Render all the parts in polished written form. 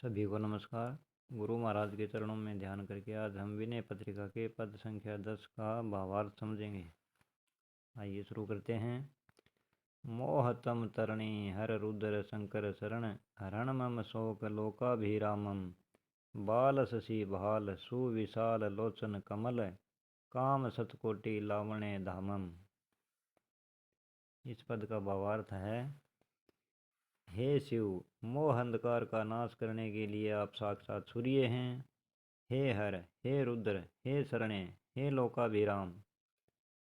सभी को नमस्कार। गुरु महाराज के चरणों में ध्यान करके आज हम विनय पत्रिका के पद संख्या 10 का भावार्थ समझेंगे। आइए शुरू करते हैं। मोहतम तरणी हर रुद्र शंकर शरण हरण मम शोक लोकाभिरामम बाल शशि भाल सुविशाल लोचन कमल काम सतकोटि लावण्य धामम। इस पद का भावार्थ है, हे शिव, मोह अंधकार का नाश करने के लिए आप साक्षात सूर्य हैं। हे हर, हे रुद्र, हे शरण्य, हे लोकाभिराम,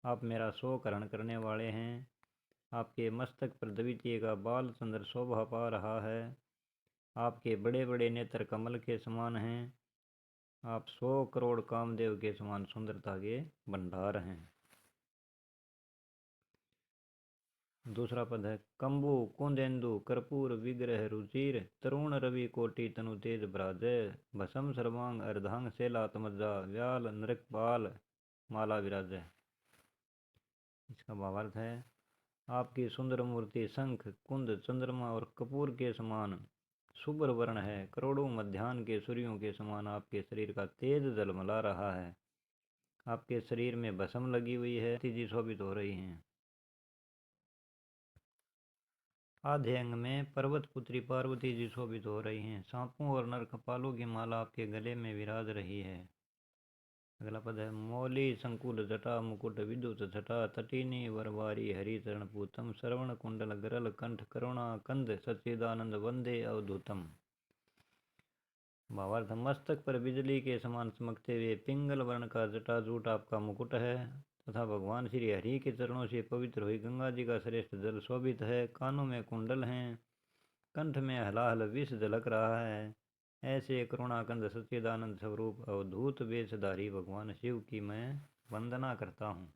आप मेरा शोक हरण करने वाले हैं। आपके मस्तक पर द्वितीय का बाल चंद्र शोभा पा रहा है। आपके बड़े बड़े नेत्र कमल के समान हैं। आप 100 करोड़ कामदेव के समान सुंदरता के भंडार हैं। दूसरा पद है, कंबु कुंदेन्दु कर्पूर विग्रह रुचिर तरुण रवि कोटि तनु तेज भ्राजय भसम सर्वांग अर्धांग शैलात्मजा व्याल नृकपाल माला विराजय। इसका भावार्थ है, आपकी सुंदर मूर्ति शंख कुंद चंद्रमा और कपूर के समान शुभ्र वर्ण है। करोड़ों मध्याह्न के सूर्यों के समान आपके शरीर का तेज झलमला रहा है। आपके शरीर में भस्म लगी हुई है, तेजी शोभित हो रही हैं। आधे अंग में पर्वत पुत्री पार्वती जी शोभित हो रही हैं। सांपों और नरकपालों की माला आपके गले में विराज रही है। अगला पद है, मौली संकुल जटा मुकुट विद्युत जटा तटिनी वरवारी हरि चरण पूतम श्रवण कुंडल गरल कंठ करुणा कंद सच्चिदानंद वंदे अवधूतम। भावार्थ, मस्तक पर बिजली के समान चमकते हुए पिंगल वर्ण का जटाजूट आपका मुकुट है तथा भगवान श्री हरि के चरणों से पवित्र हुई गंगा जी का श्रेष्ठ जल शोभित है। कानों में कुंडल हैं, कंठ में हलाहल विष झलक रहा है। ऐसे करुणाकंद सच्चिदानंद स्वरूप अवधूत वेशधारी भगवान शिव की मैं वंदना करता हूँ।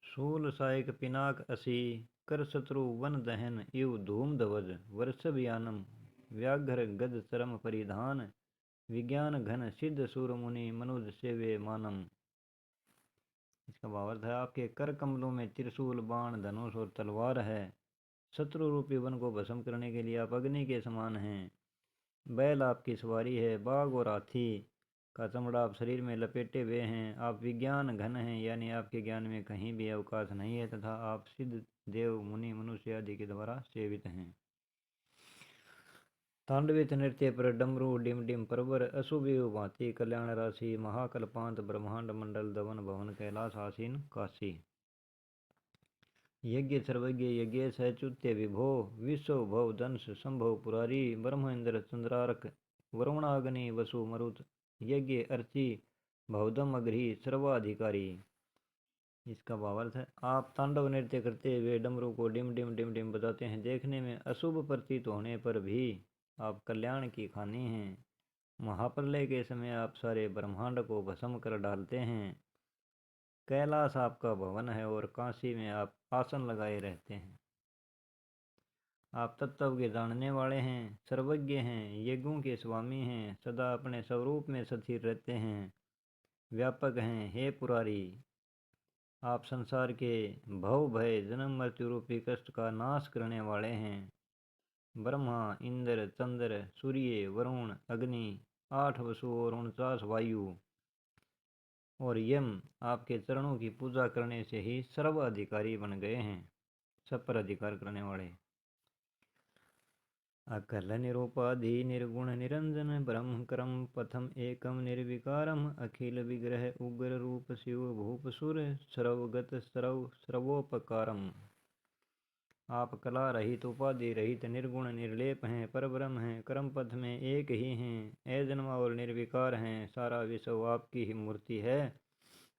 शूल सायक पिनाक असी कर शत्रु वन दहन इव धूम ध्वज वर्षभ यानम व्याघ्र गज चरम परिधान विज्ञान घन सिद्ध सूर मुनि मनुज सेवे मानम। इसका भावार्थ है, आपके कर कमलों में त्रिशूल बाण धनुष और तलवार है। शत्रु रूपी वन को भस्म करने के लिए आप अग्नि के समान हैं। बैल आपकी सवारी है। बाघ और हाथी का चमड़ा आप शरीर में लपेटे हुए हैं। आप विज्ञान घन हैं, यानी आपके ज्ञान में कहीं भी अवकाश नहीं है तथा आप सिद्ध देव मुनि मनुष्य आदि के द्वारा सेवित हैं। तांडवित नृत्य पर डमरू डिम डिम परवर अशुभि भांति कल्याण राशि महाकल्पांत ब्रह्मांड मंडल दवन भवन कैलाश आसीन काशी। यज्ञ सर्वज्ञ यज्ञेश अच्युत्य विभो विश्व भव दंश संभव पुरारी ब्रह्म इंद्र चंद्रारक वरुणाग्नि वसु मरुत यज्ञ अर्ची भवदम अग्रही सर्वाधिकारी। इसका भावार्थ है, आप तांडव नृत्य करते हुए डमरू को डिम डिम डिम डिम बजाते हैं। देखने में अशुभ प्रतीत होने पर भी आप कल्याण की खानी हैं। महाप्रलय के समय आप सारे ब्रह्मांड को भस्म कर डालते हैं। कैलाश आपका भवन है और काशी में आप आसन लगाए रहते हैं। आप तत्व के जानने वाले हैं, सर्वज्ञ हैं, यज्ञों के स्वामी हैं, सदा अपने स्वरूप में स्थिर रहते हैं, व्यापक हैं। हे पुरारी, आप संसार के भव भय जन्म मृत्यु रूपी कष्ट का नाश करने वाले हैं। ब्रह्मा इंद्र चंद्र सूर्य वरुण अग्नि 8 वसु और 49 वायु और यम आपके चरणों की पूजा करने से ही सर्व अधिकारी बन गए हैं, सब पर अधिकार करने वाले। अकल निरूपाधि निर्गुण निरंजन ब्रह्म करम पथम एकम निर्विकारम अखिल विग्रह उग्र रूप शिव भूप सुर सर्वगत सर्व सर्वोपकारम। आप कला रहित उपाधि रहित निर्गुण निर्लेप हैं, परब्रह्म हैं, कर्म पथ में एक ही हैं, अजन्मा और निर्विकार हैं। सारा विश्व आपकी ही मूर्ति है।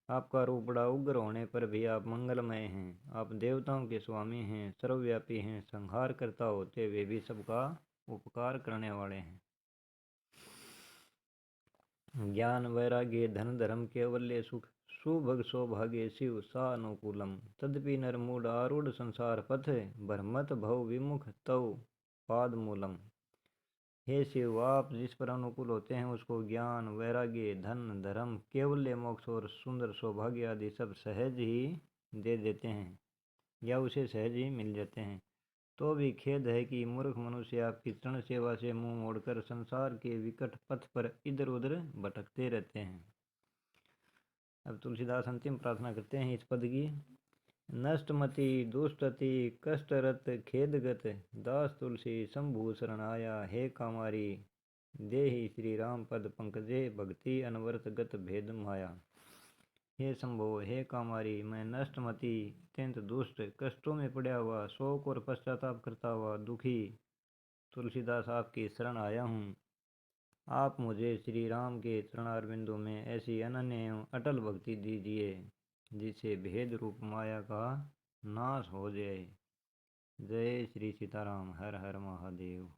आपका रूप बड़ा उग्र होने पर भी आप मंगलमय हैं। आप देवताओं के स्वामी हैं, सर्वव्यापी हैं, संहार करता होते हुए भी सबका उपकार करने वाले हैं। ज्ञान वैराग्य धन धर्म केवल्य सुख सुभग सौभाग्य शिव सानुकूलम तदपि नरमूढ़ आरूढ़ संसार पथ भ्रमत भव विमुख तव पाद मूलम। हे शिव, आप जिस पर अनुकूल होते हैं उसको ज्ञान वैराग्य धन धर्म केवल्य मोक्ष और सुंदर सौभाग्य आदि सब सहज ही दे देते हैं या उसे सहज ही मिल जाते हैं। तो भी खेद है कि मूर्ख मनुष्य आपकी चरण सेवा से मुंह मोड़कर संसार के विकट पथ पर इधर उधर भटकते रहते हैं। अब तुलसीदास अंतिम प्रार्थना करते हैं इस पद की। नष्टमति दुष्टति कष्टरत खेदगत दास तुलसी शंभु शरण आया हे कामारी देहि श्री राम पद पंकजे भक्ति अनवरत गत भेद माया। हे शंभो हे कामारी, मैं नष्टमति अत्यंत दुष्ट कष्टों में पड़ा हुआ शोक और पश्चाताप करता हुआ दुखी तुलसीदास आपकी शरण आया हूँ। आप मुझे श्री राम के चरणारविंदों में ऐसी अनन्य एवं अटल भक्ति दीजिए जिससे भेद रूप माया का नाश हो जाए। जय श्री सीताराम। हर हर महादेव।